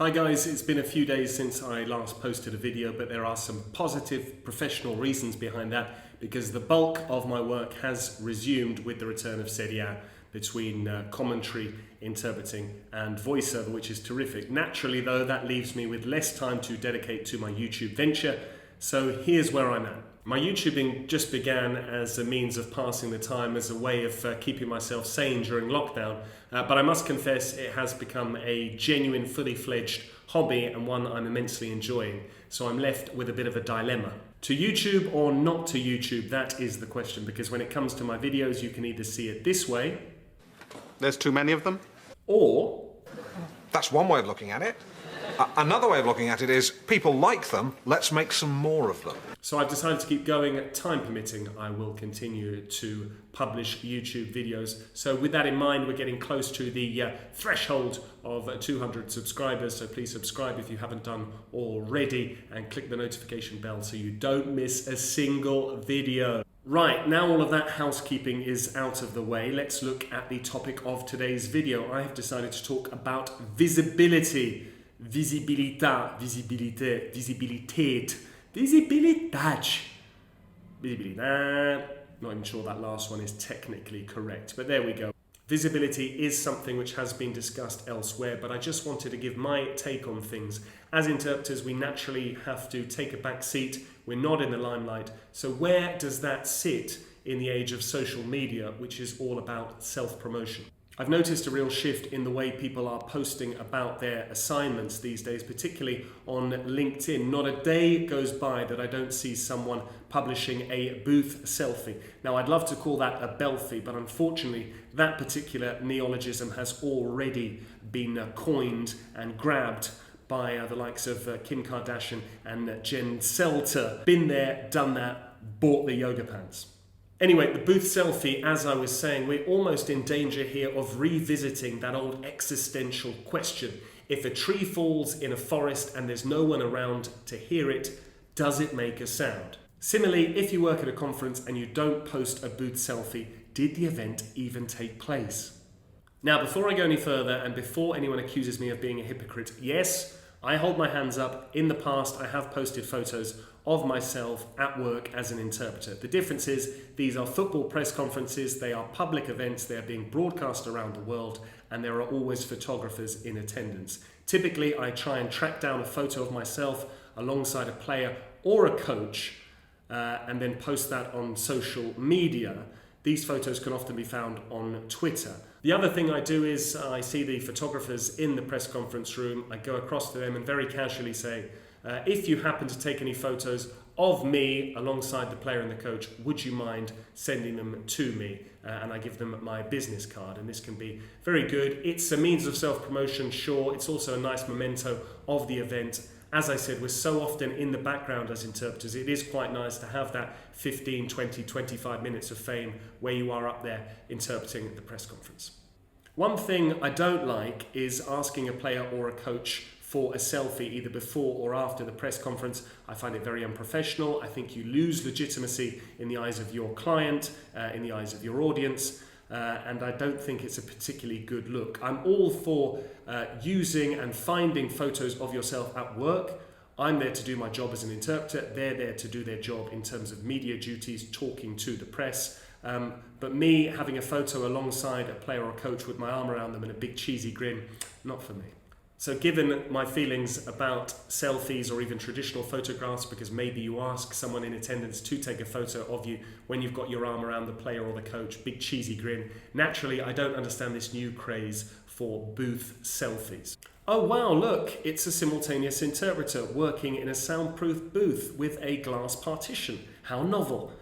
Hi guys, it's been a few days since I last posted a video, but there are some positive professional reasons behind that because the bulk of my work has resumed with the return of Serie A between commentary, interpreting and voiceover, which is terrific. Naturally though, that leaves me with less time to dedicate to my YouTube venture, so here's where I'm at. My YouTubing just began as a means of passing the time, as a way of keeping myself sane during lockdown, but I must confess it has become a genuine, fully fledged hobby and one I'm immensely enjoying. So I'm left with a bit of a dilemma. To YouTube or not to YouTube, that is the question, because when it comes to my videos, you can either see it this way. There's too many of them? Or... That's one way of looking at it. Another way of looking at it is, people like them, let's make some more of them. So I've decided to keep going. Time permitting, I will continue to publish YouTube videos. So with that in mind, we're getting close to the threshold of 200 subscribers. So please subscribe if you haven't done already and click the notification bell so you don't miss a single video. Right, now all of that housekeeping is out of the way, let's look at the topic of today's video. I have decided to talk about visibility. Visibilità, visibilité, visibilität, visibilidade, visibilidad. Not even sure that last one is technically correct, but there we go. Visibility is something which has been discussed elsewhere, but I just wanted to give my take on things. As interpreters, we naturally have to take a back seat. We're not in the limelight. So where does that sit in the age of social media, which is all about self-promotion? I've noticed a real shift in the way people are posting about their assignments these days, particularly on LinkedIn. Not a day goes by that I don't see someone publishing a booth selfie. Now, I'd love to call that a belfie, but unfortunately, that particular neologism has already been coined and grabbed by the likes of Kim Kardashian and Jen Selter. Been there, done that, bought the yoga pants. Anyway, the booth selfie, as I was saying, we're almost in danger here of revisiting that old existential question. If a tree falls in a forest and there's no one around to hear it, does it make a sound? Similarly, if you work at a conference and you don't post a booth selfie, did the event even take place? Now, before I go any further and before anyone accuses me of being a hypocrite, yes, I hold my hands up. In the past, I have posted photos of myself at work as an interpreter. The difference is these are football press conferences, they are public events, they are being broadcast around the world, and there are always photographers in attendance. Typically, I try and track down a photo of myself alongside a player or a coach, and then post that on social media. These photos can often be found on Twitter. The other thing I do is I see the photographers in the press conference room, I go across to them and very casually say, if you happen to take any photos of me alongside the player and the coach, would you mind sending them to me? And I give them my business card, and this can be very good. It's a means of self-promotion, sure. It's also a nice memento of the event. As I said, we're so often in the background as interpreters. It is quite nice to have that 15, 20, 25 minutes of fame where you are up there interpreting at the press conference. One thing I don't like is asking a player or a coach for a selfie either before or after the press conference. I find it very unprofessional. I think you lose legitimacy in the eyes of your client, in the eyes of your audience, and I don't think it's a particularly good look. I'm all for using and finding photos of yourself at work. I'm there to do my job as an interpreter. They're there to do their job in terms of media duties, talking to the press. But me having a photo alongside a player or a coach with my arm around them and a big cheesy grin, not for me. So given my feelings about selfies or even traditional photographs, because maybe you ask someone in attendance to take a photo of you when you've got your arm around the player or the coach, big cheesy grin, naturally I don't understand this new craze for booth selfies. Oh wow, look, it's a simultaneous interpreter working in a soundproof booth with a glass partition. How novel.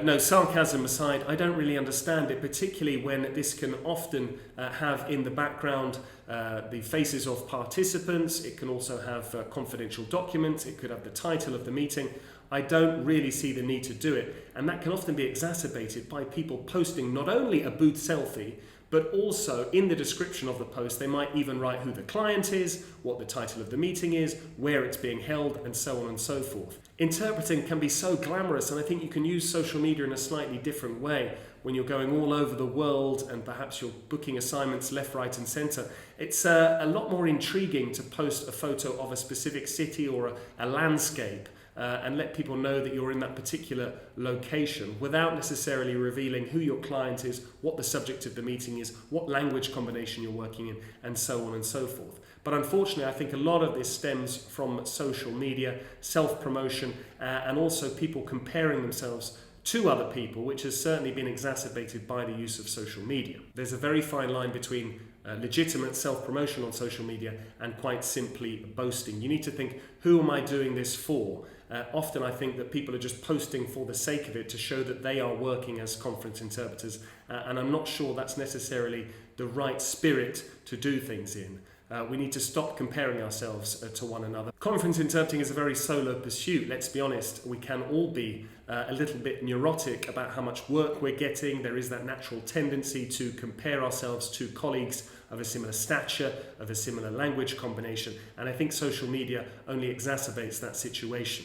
No, sarcasm aside, I don't really understand it, particularly when this can often have in the background the faces of participants. It can also have confidential documents. It could have the title of the meeting. I don't really see the need to do it. And that can often be exacerbated by people posting not only a booth selfie, But also in the description of the post, they might even write who the client is, what the title of the meeting is, where it's being held, and so on and so forth. Interpreting can be so glamorous, and I think you can use social media in a slightly different way. When you're going all over the world and perhaps you're booking assignments left, right and centre, it's a lot more intriguing to post a photo of a specific city or a landscape and let people know that you're in that particular location without necessarily revealing who your client is, what the subject of the meeting is, what language combination you're working in, and so on and so forth. But unfortunately, I think a lot of this stems from social media, self-promotion, and also people comparing themselves to other people, which has certainly been exacerbated by the use of social media. There's a very fine line between legitimate self-promotion on social media and quite simply boasting. You need to think, who am I doing this for? Often I think that people are just posting for the sake of it to show that they are working as conference interpreters, and I'm not sure that's necessarily the right spirit to do things in. We need to stop comparing ourselves to one another. Conference interpreting is a very solo pursuit, let's be honest. We can all be a little bit neurotic about how much work we're getting. There is that natural tendency to compare ourselves to colleagues of a similar stature, of a similar language combination, and I think social media only exacerbates that situation.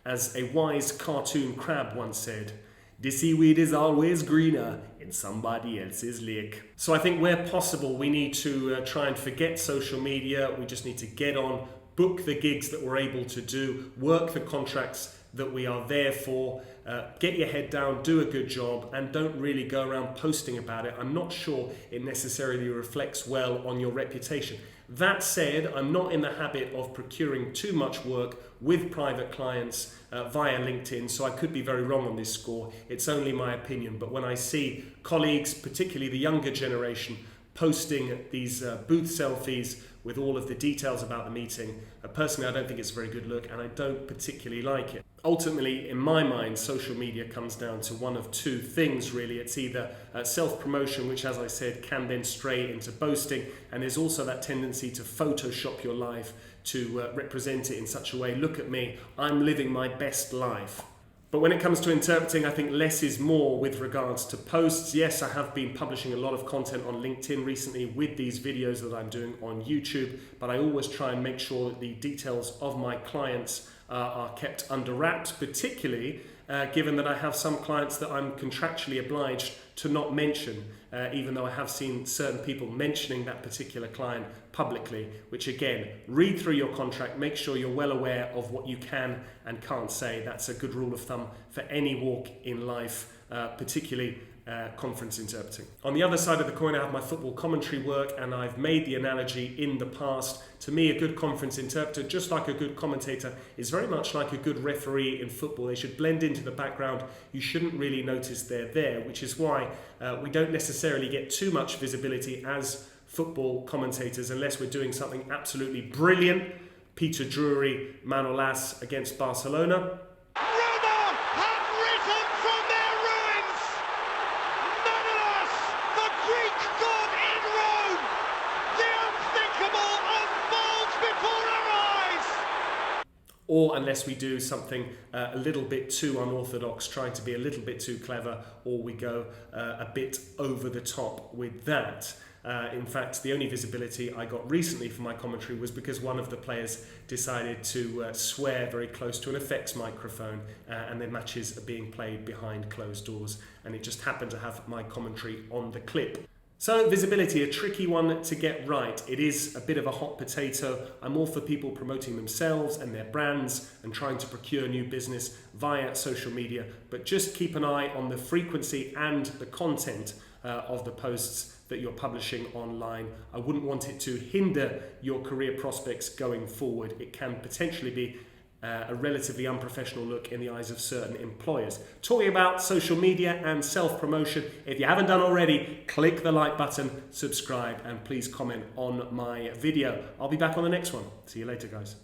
As a wise cartoon crab once said, "The seaweed is always greener in somebody else's lake." So I think where possible, we need to try and forget social media. We just need to get on, book the gigs that we're able to do, work the contracts that we are there for, get your head down, do a good job, and don't really go around posting about it. I'm not sure it necessarily reflects well on your reputation. That said, I'm not in the habit of procuring too much work with private clients via LinkedIn, so I could be very wrong on this score. It's only my opinion, but when I see colleagues, particularly the younger generation, posting these booth selfies with all of the details about the meeting, personally I don't think it's a very good look, and I don't particularly like it. Ultimately, in my mind, social media comes down to one of two things really. It's either self-promotion, which as I said can then stray into boasting, and there's also that tendency to Photoshop your life to represent it in such a way, look at me, I'm living my best life. But when it comes to interpreting, I think less is more with regards to posts. Yes, I have been publishing a lot of content on LinkedIn recently with these videos that I'm doing on YouTube, but I always try and make sure that the details of my clients are kept under wraps, particularly given that I have some clients that I'm contractually obliged to not mention, even though I have seen certain people mentioning that particular client publicly, which again, read through your contract, make sure you're well aware of what you can and can't say. That's a good rule of thumb for any walk in life, particularly conference interpreting. On the other side of the coin, I have my football commentary work, and I've made the analogy in the past. To me, a good conference interpreter, just like a good commentator, is very much like a good referee in football. They should blend into the background. You shouldn't really notice they're there, which is why we don't necessarily get too much visibility as football commentators unless we're doing something absolutely brilliant. Peter Drury, Manolas against Barcelona. Or unless we do something a little bit too unorthodox, trying to be a little bit too clever, or we go a bit over the top with that. In fact, the only visibility I got recently for my commentary was because one of the players decided to swear very close to an effects microphone, and their matches are being played behind closed doors, and it just happened to have my commentary on the clip. So visibility, a tricky one to get right. It is a bit of a hot potato. I'm all for people promoting themselves and their brands and trying to procure new business via social media, but just keep an eye on the frequency and the content of the posts that you're publishing online. I wouldn't want it to hinder your career prospects going forward. It can potentially be a relatively unprofessional look in the eyes of certain employers. Talking about social media and self-promotion, if you haven't done already, click the like button, subscribe, and please comment on my video. I'll be back on the next one. See you later, guys.